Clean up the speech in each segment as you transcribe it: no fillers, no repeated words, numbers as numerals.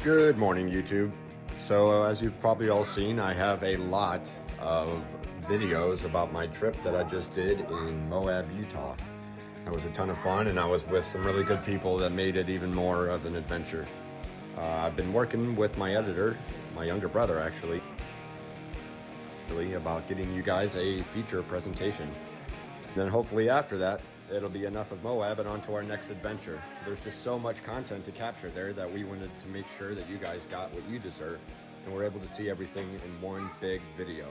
Good morning, YouTube. So as you've probably all seen, I have a lot of videos about my trip that I just did in Moab, Utah. That was a ton of fun, and I was with some really good people that made it even more of an adventure. I've been working with my editor, my younger brother actually, about getting you guys a feature presentation. Then hopefully after that, it'll be enough of Moab and on to our next adventure. There's just so much content to capture there that we wanted to make sure that you guys got what you deserve and were able to see everything in one big video.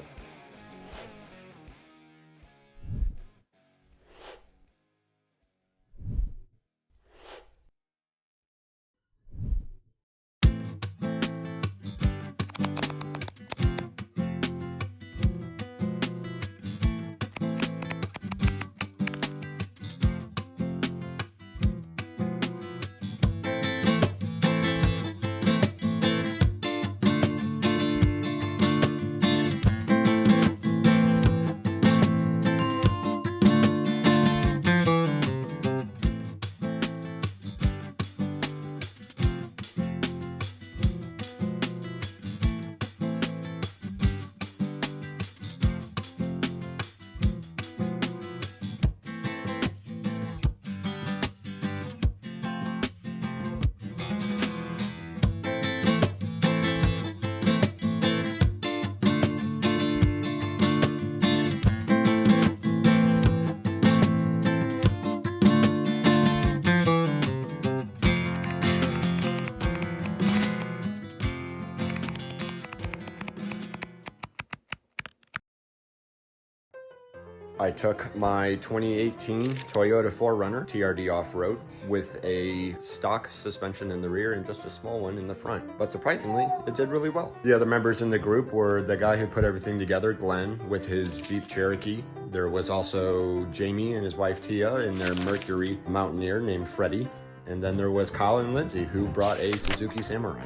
I took my 2018 Toyota 4Runner TRD off-road with a stock suspension in the rear and just a small one in the front. But surprisingly, it did really well. The other members in the group were the guy who put everything together, Glenn, with his Jeep Cherokee. There was also Jamie and his wife Tia in their Mercury Mountaineer named Freddie. And then there was Kyle and Lindsay, who brought a Suzuki Samurai.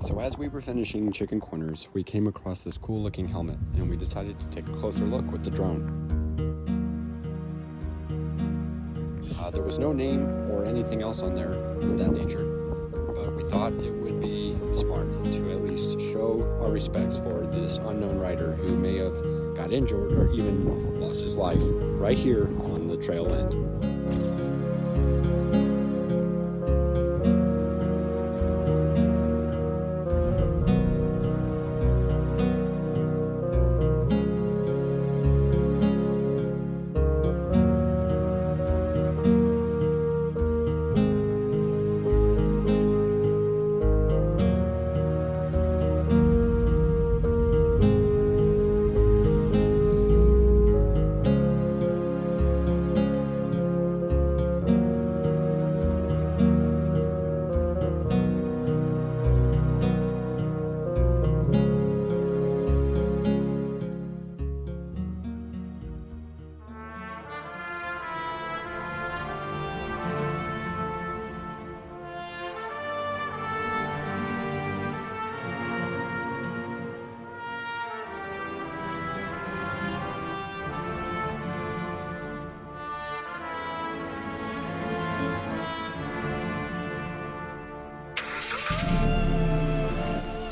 So as we were finishing chicken corners, we came across this cool looking helmet and we decided to take a closer look with the drone. There was no name or anything else on there of that nature, but we thought it would be smart to at least show our respects for this unknown rider who may have got injured or even lost his life right here on the trail end.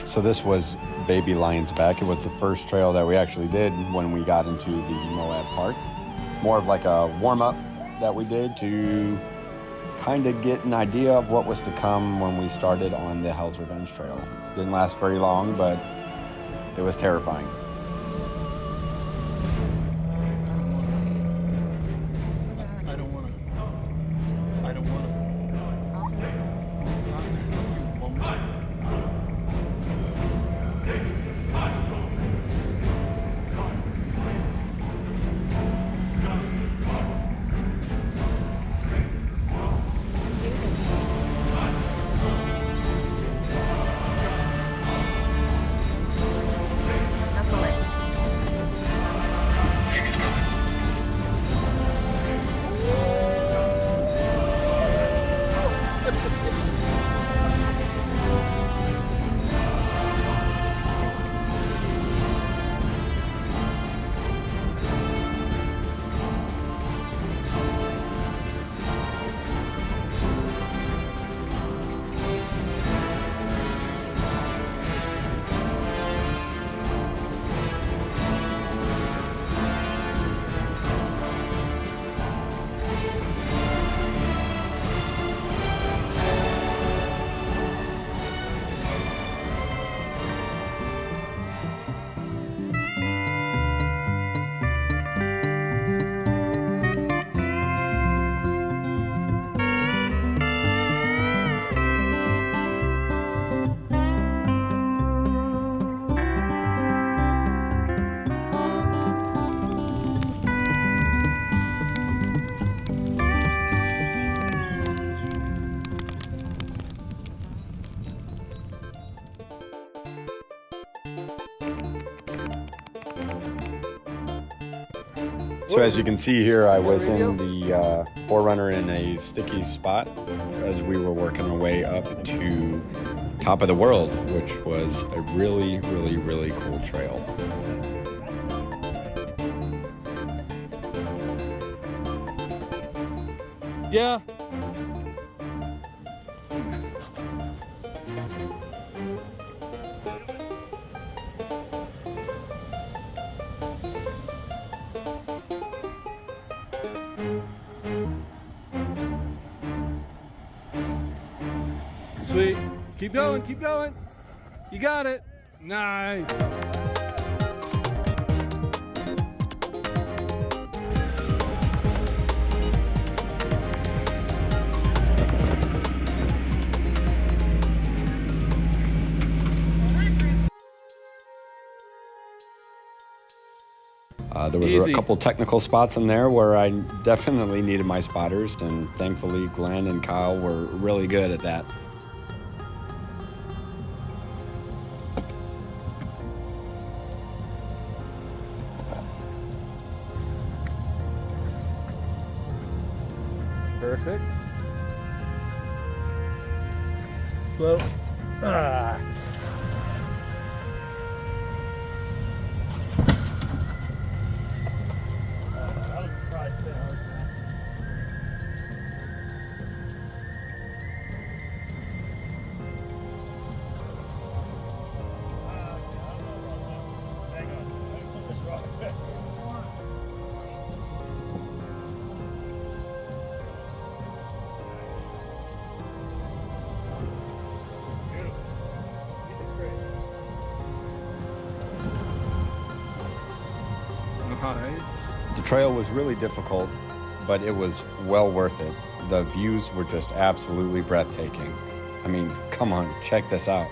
So this was Baby Lion's Back. It was the first trail that we actually did when we got into the Moab Park. It's more of like a warm-up that we did to kind of get an idea of what was to come when we started on the Hell's Revenge Trail. Didn't last very long, but it was terrifying. Knuckles. So as you can see here, I was in the 4Runner in a sticky spot as we were working our way up to top of the world, which was a really, really, really cool trail. Yeah. Sweet. Keep going, keep going. You got it. Nice. There was a couple technical spots in there where I definitely needed my spotters, and thankfully Glenn and Kyle were really good at that. Perfect. Slow. Ah. Nice. The trail was really difficult, but it was well worth it. The views were just absolutely breathtaking. I mean, come on, check this out.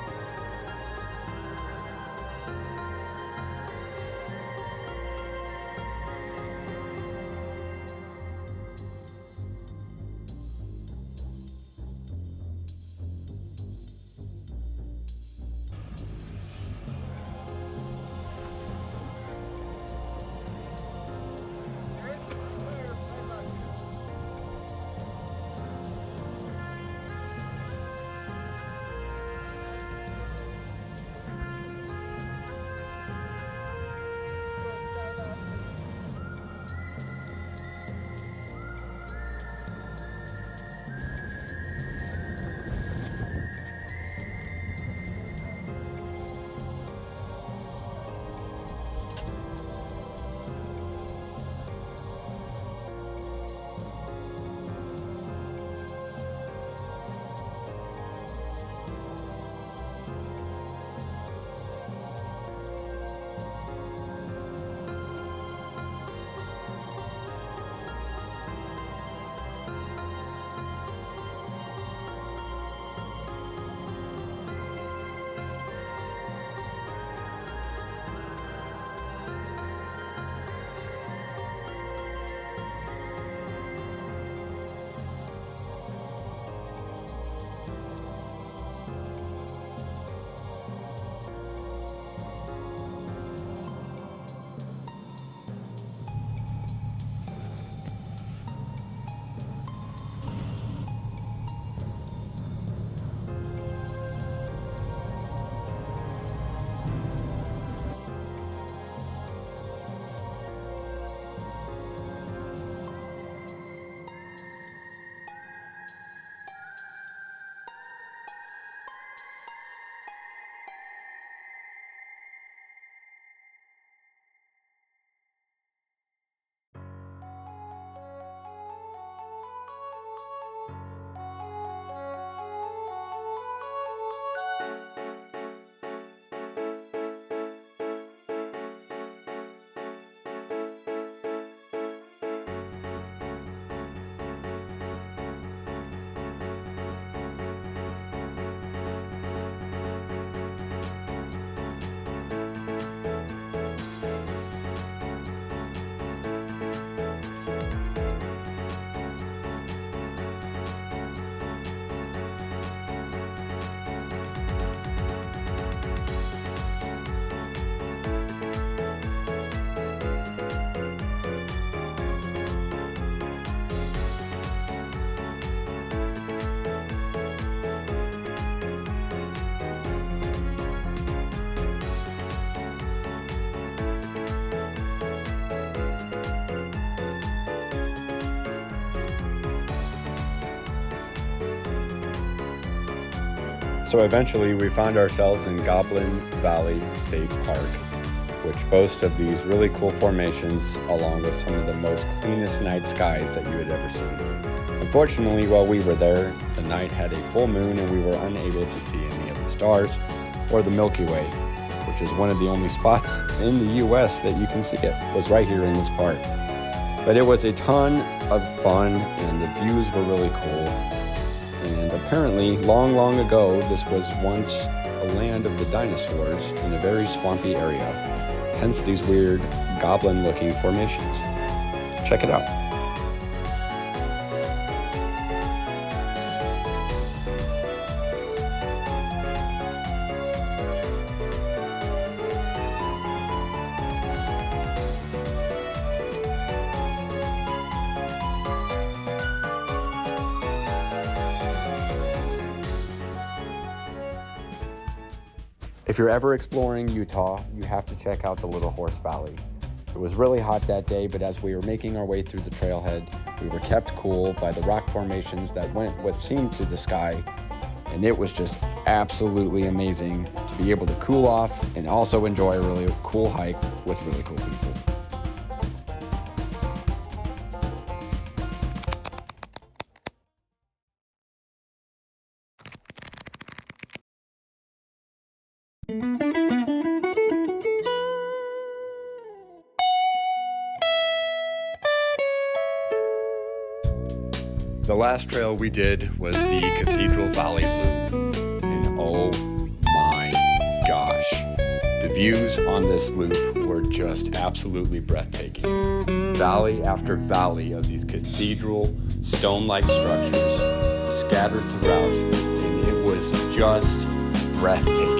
So eventually we found ourselves in Goblin Valley State Park, which boasts of these really cool formations along with some of the most cleanest night skies that you had ever seen. Unfortunately, while we were there, the night had a full moon and we were unable to see any of the stars or the Milky Way, which is one of the only spots in the US that you can see it, was right here in this park. But it was a ton of fun and the views were really cool. And apparently, long ago, this was once a land of the dinosaurs in a very swampy area, hence these weird goblin-looking formations. Check it out. If you're ever exploring Utah, you have to check out the Little Horse Valley. It was really hot that day, but as we were making our way through the trailhead, we were kept cool by the rock formations that went what seemed to the sky, and it was just absolutely amazing to be able to cool off and also enjoy a really cool hike with really cool people. The last trail we did was the Cathedral Valley Loop, and oh my gosh, the views on this loop were just absolutely breathtaking. Valley after valley of these cathedral stone-like structures scattered throughout, and it was just breathtaking.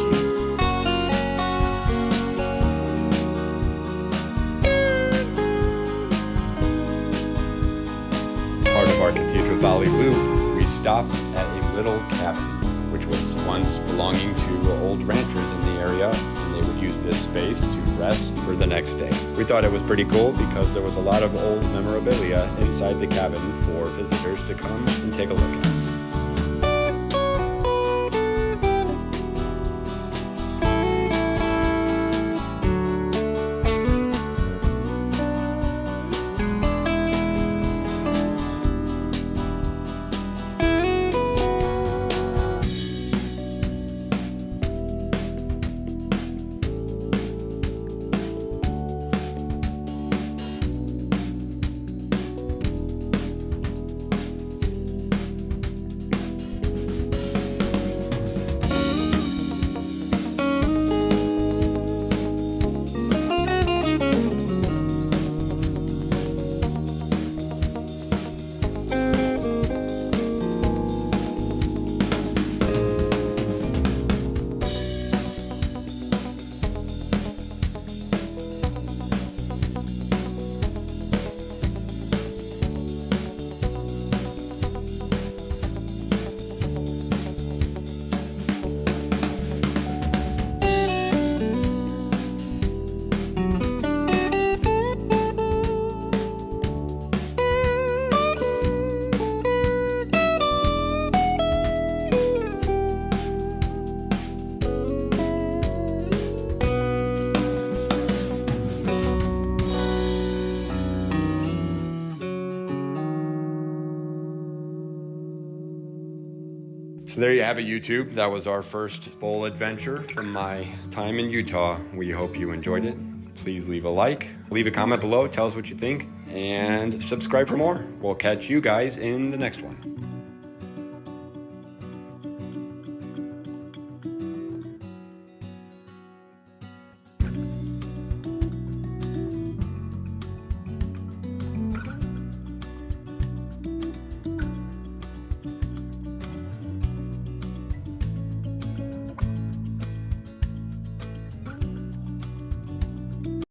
Our Cathedral Valley Loop, we stopped at a little cabin, which was once belonging to old ranchers in the area, and they would use this space to rest for the next day. We thought it was pretty cool because there was a lot of old memorabilia inside the cabin for visitors to come and take a look at. So there you have it, YouTube. That was our first full adventure from my time in Utah. We hope you enjoyed it. Please leave a like, leave a comment below, tell us what you think, and subscribe for more. We'll catch you guys in the next one.